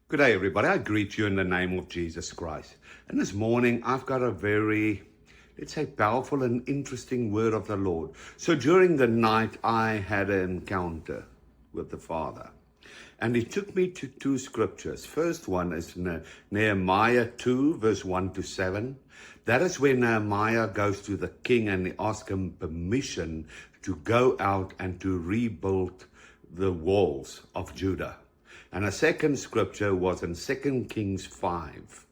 Good day, everybody. I greet you in the name of Jesus Christ. And this morning, I've got a very, let's say, powerful and interesting word of the Lord. So during the night, I had an encounter with the Father. And He took me to two scriptures. First one is Nehemiah 2, verse 1 to 7. That is where Nehemiah goes to the king and he asks him permission to go out and to rebuild the walls of Judah. And a second scripture was in 2 Kings 5,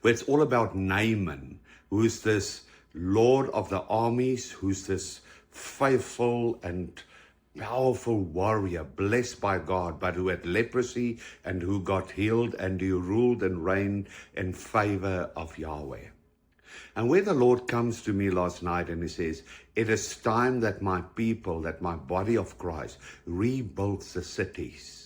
where it's all about Naaman, who's this Lord of the armies, who's this faithful and powerful warrior, blessed by God, but who had leprosy and who got healed and who ruled and reigned in favor of Yahweh. And where the Lord comes to me last night and He says, it is time that my people, that my body of Christ rebuilds the cities.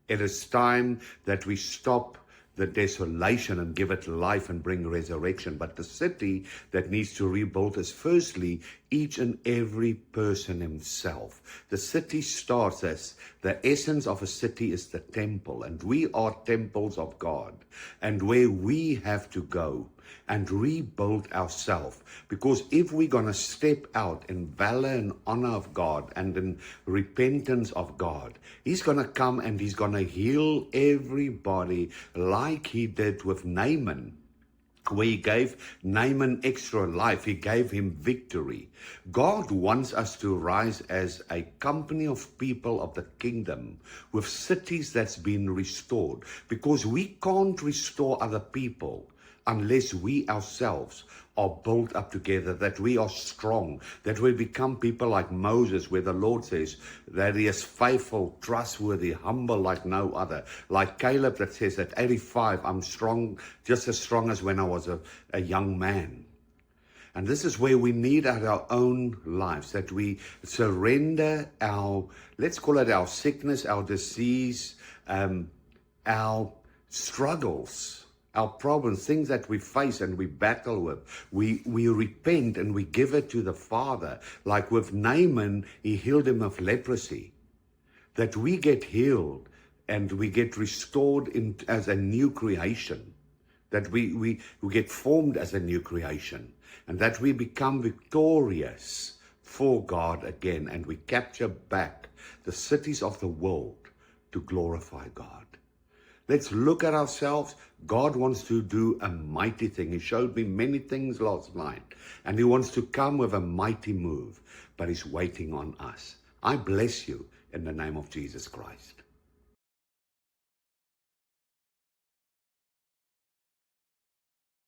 It is time that we stop the desolation and give it life and bring resurrection. But the city that needs to rebuild is firstly each and every person himself. The city starts as the essence of a city is the temple, and we are temples of God, and where we have to go and rebuild ourselves. Because if we're going to step out in valor and honor of God and in repentance of God, He's going to come and He's going to heal everybody like He did with Naaman, where He gave Naaman extra life. He gave him victory. God wants us to rise as a company of people of the kingdom with cities that's been restored, because we can't restore other people unless we ourselves are built up together, that we are strong, that we become people like Moses, where the Lord says that he is faithful, trustworthy, humble like no other. Like Caleb that says at 85, I'm strong, just as strong as when I was a young man. And this is where we need at our own lives, that we surrender our, let's call it our sickness, our disease, our struggles, our problems, things that we face and we battle with. We repent and we give it to the Father. Like with Naaman, he healed him of leprosy. That we get healed and we get restored as a new creation. That we get formed as a new creation. And that we become victorious for God again. And we capture back the cities of the world to glorify God. Let's look at ourselves. God wants to do a mighty thing. He showed me many things last night. And He wants to come with a mighty move. But He's waiting on us. I bless you in the name of Jesus Christ.